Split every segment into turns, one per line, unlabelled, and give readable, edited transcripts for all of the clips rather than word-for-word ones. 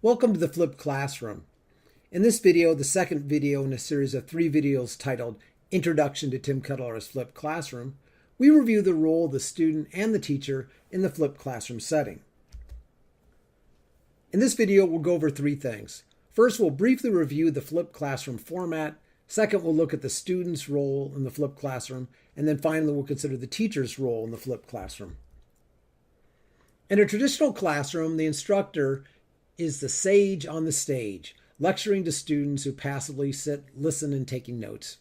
Welcome to the Flipped Classroom. In this video, the second video in a series of 3 videos titled Introduction to Tim Kettler's Flipped Classroom, we review the role of the student and the teacher in the flipped classroom setting. In this video, we'll go over 3 things. First, we'll briefly review the flipped classroom format. Second, we'll look at the student's role in the flipped classroom. And then finally, we'll consider the teacher's role in the flipped classroom. In a traditional classroom, the instructor is the sage on the stage, lecturing to students who passively sit, listen, and taking notes.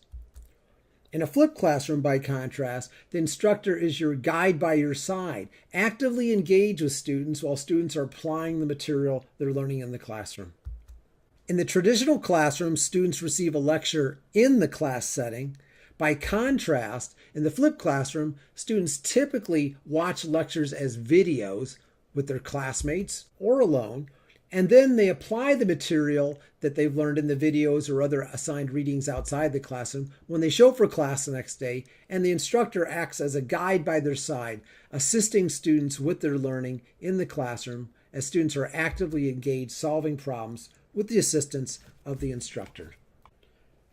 In a flipped classroom, by contrast, the instructor is your guide by your side, actively engaged with students while students are applying the material they're learning in the classroom. In the traditional classroom, students receive a lecture in the class setting. By contrast, in the flipped classroom, students typically watch lectures as videos with their classmates or alone, and then they apply the material that they've learned in the videos or other assigned readings outside the classroom when they show for class the next day, and the instructor acts as a guide by their side, assisting students with their learning in the classroom as students are actively engaged solving problems with the assistance of the instructor.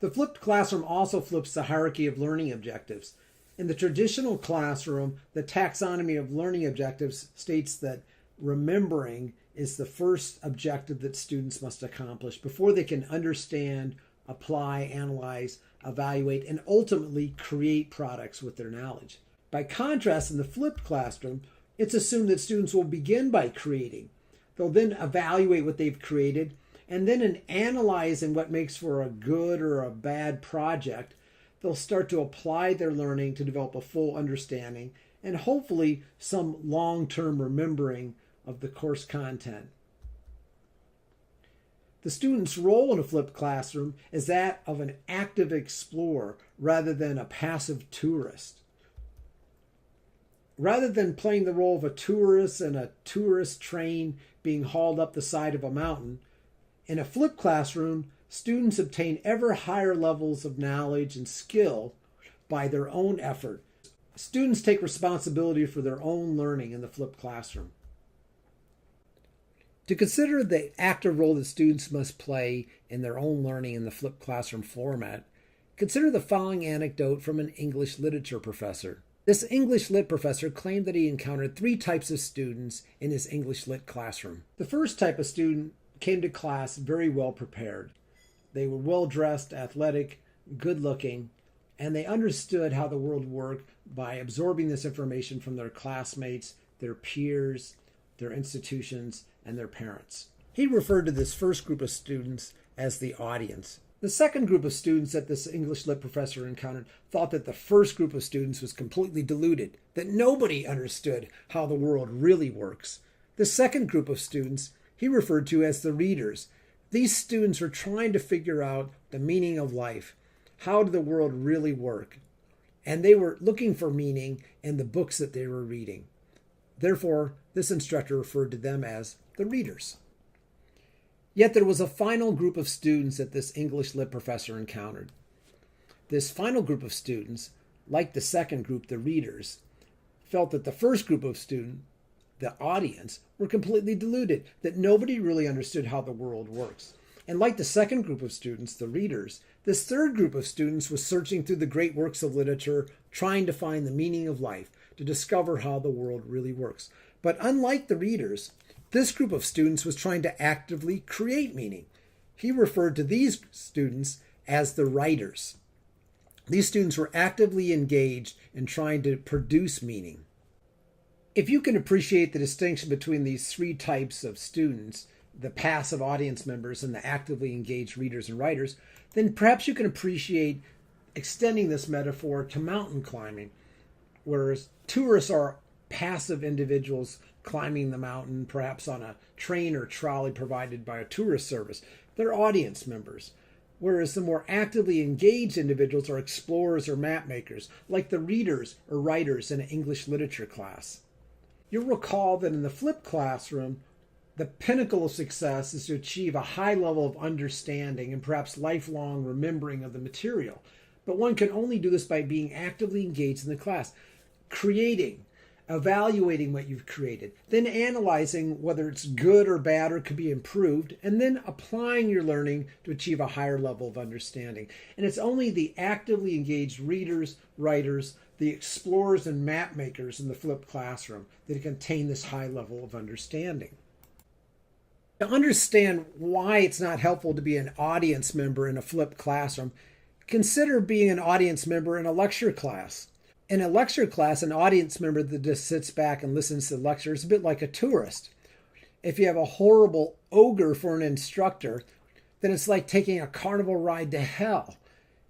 The flipped classroom also flips the hierarchy of learning objectives. In the traditional classroom, the taxonomy of learning objectives states that remembering is the first objective that students must accomplish before they can understand, apply, analyze, evaluate, and ultimately create products with their knowledge. By contrast, in the flipped classroom, it's assumed that students will begin by creating. They'll then evaluate what they've created, and then in analyzing what makes for a good or a bad project, they'll start to apply their learning to develop a full understanding and hopefully some long-term remembering of the course content. The student's role in a flipped classroom is that of an active explorer rather than a passive tourist. Rather than playing the role of a tourist in a tourist train being hauled up the side of a mountain, in a flipped classroom, students obtain ever higher levels of knowledge and skill by their own effort. Students take responsibility for their own learning in the flipped classroom. To consider the active role that students must play in their own learning in the flipped classroom format, consider the following anecdote from an English literature professor. This English lit professor claimed that he encountered 3 types of students in his English lit classroom. The first type of student came to class very well prepared. They were well dressed, athletic, good looking, and they understood how the world worked by absorbing this information from their classmates, their peers, their institutions, and their parents. He referred to this first group of students as the audience. The second group of students that this English lit professor encountered thought that the first group of students was completely deluded, that nobody understood how the world really works. The second group of students he referred to as the readers. These students were trying to figure out the meaning of life. How did the world really work? And they were looking for meaning in the books that they were reading. Therefore, this instructor referred to them as the readers. Yet there was a final group of students that this English lit professor encountered. This final group of students, like the second group, the readers, felt that the first group of students, the audience, were completely deluded, that nobody really understood how the world works. And like the second group of students, the readers, this third group of students was searching through the great works of literature, trying to find the meaning of life, to discover how the world really works. But unlike the readers, this group of students was trying to actively create meaning. He referred to these students as the writers. These students were actively engaged in trying to produce meaning. If you can appreciate the distinction between these 3 types of students, the passive audience members and the actively engaged readers and writers, then perhaps you can appreciate extending this metaphor to mountain climbing, whereas tourists are passive individuals climbing the mountain, perhaps on a train or trolley provided by a tourist service. They're audience members, whereas the more actively engaged individuals are explorers or map makers, like the readers or writers in an English literature class. You'll recall that in the flipped classroom, the pinnacle of success is to achieve a high level of understanding and perhaps lifelong remembering of the material. But one can only do this by being actively engaged in the class, creating, evaluating what you've created, then analyzing whether it's good or bad or could be improved, and then applying your learning to achieve a higher level of understanding. And it's only the actively engaged readers, writers, the explorers and map makers in the flipped classroom that can attain this high level of understanding. To understand why it's not helpful to be an audience member in a flipped classroom, consider being an audience member in a lecture class. In a lecture class, an audience member that just sits back and listens to the lecture is a bit like a tourist. If you have a horrible ogre for an instructor, then it's like taking a carnival ride to hell.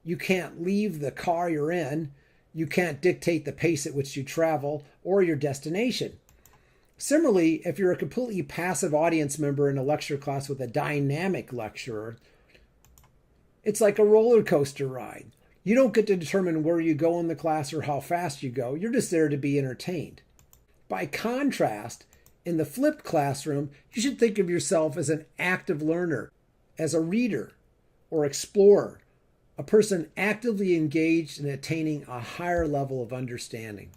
You can't leave the car you're in. You can't dictate the pace at which you travel or your destination. Similarly, if you're a completely passive audience member in a lecture class with a dynamic lecturer, it's like a roller coaster ride. You don't get to determine where you go in the class or how fast you go. You're just there to be entertained. By contrast, in the flipped classroom, you should think of yourself as an active learner, as a reader or explorer, a person actively engaged in attaining a higher level of understanding.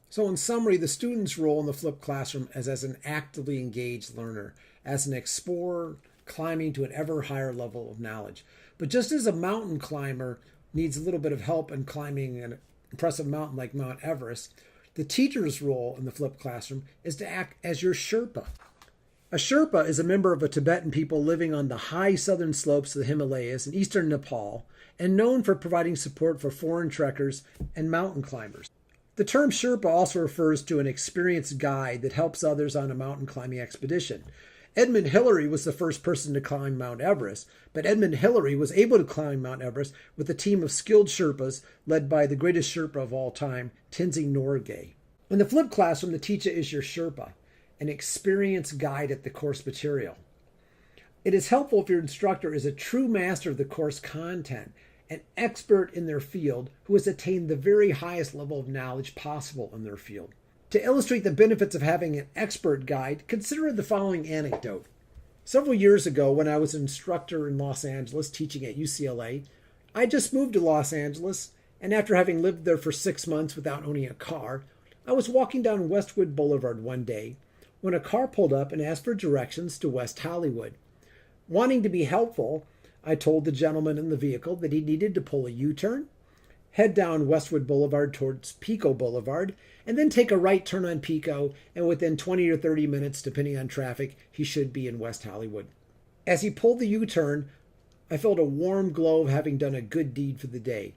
So in summary, the student's role in the flipped classroom is as an actively engaged learner, as an explorer climbing to an ever higher level of knowledge. But just as a mountain climber needs a little bit of help in climbing an impressive mountain like Mount Everest, the teacher's role in the flipped classroom is to act as your Sherpa. A Sherpa is a member of a Tibetan people living on the high southern slopes of the Himalayas in eastern Nepal and known for providing support for foreign trekkers and mountain climbers. The term Sherpa also refers to an experienced guide that helps others on a mountain climbing expedition. Edmund Hillary was the first person to climb Mount Everest, but Edmund Hillary was able to climb Mount Everest with a team of skilled Sherpas led by the greatest Sherpa of all time, Tenzing Norgay. In the flipped classroom, the teacher is your Sherpa, an experienced guide at the course material. It is helpful if your instructor is a true master of the course content, an expert in their field who has attained the very highest level of knowledge possible in their field. To illustrate the benefits of having an expert guide, consider the following anecdote. Several years ago, when I was an instructor in Los Angeles teaching at UCLA, I just moved to Los Angeles, and after having lived there for 6 months without owning a car, I was walking down Westwood Boulevard one day when a car pulled up and asked for directions to West Hollywood. Wanting to be helpful, I told the gentleman in the vehicle that he needed to pull a U-turn, head down Westwood Boulevard towards Pico Boulevard, and then take a right turn on Pico, and within 20 or 30 minutes, depending on traffic, he should be in West Hollywood. As he pulled the U-turn, I felt a warm glow of having done a good deed for the day.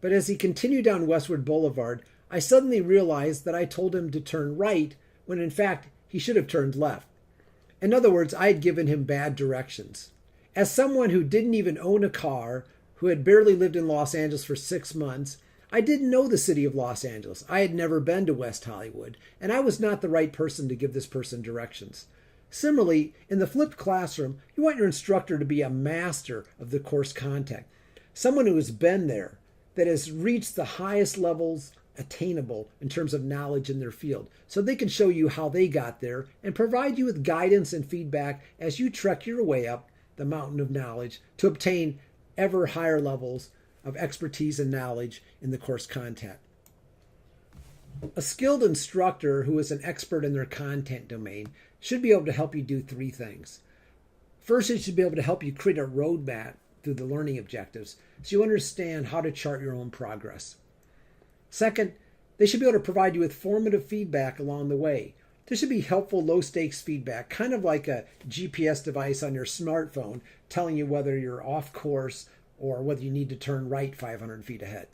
But as he continued down Westwood Boulevard, I suddenly realized that I told him to turn right, when in fact, he should have turned left. In other words, I had given him bad directions. As someone who didn't even own a car, who had barely lived in Los Angeles for 6 months, I didn't know the city of Los Angeles. I had never been to West Hollywood, and I was not the right person to give this person directions. Similarly, in the flipped classroom, you want your instructor to be a master of the course content, someone who has been there, that has reached the highest levels attainable in terms of knowledge in their field, so they can show you how they got there and provide you with guidance and feedback as you trek your way up the mountain of knowledge to obtain ever higher levels of expertise and knowledge in the course content. A skilled instructor who is an expert in their content domain should be able to help you do 3 things. First, it should be able to help you create a roadmap through the learning objectives so you understand how to chart your own progress. Second, they should be able to provide you with formative feedback along the way. This should be helpful, low-stakes feedback, kind of like a GPS device on your smartphone telling you whether you're off course or whether you need to turn right 500 feet ahead.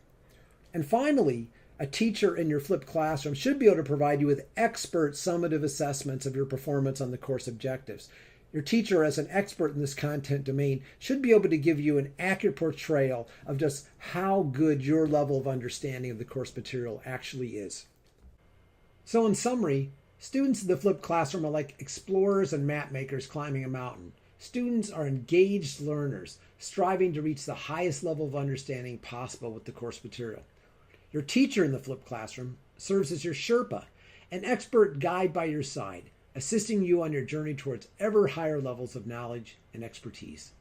And finally, a teacher in your flipped classroom should be able to provide you with expert summative assessments of your performance on the course objectives. Your teacher, as an expert in this content domain, should be able to give you an accurate portrayal of just how good your level of understanding of the course material actually is. So in summary, students in the flipped classroom are like explorers and map makers climbing a mountain. Students are engaged learners, striving to reach the highest level of understanding possible with the course material. Your teacher in the flipped classroom serves as your Sherpa, an expert guide by your side, assisting you on your journey towards ever higher levels of knowledge and expertise.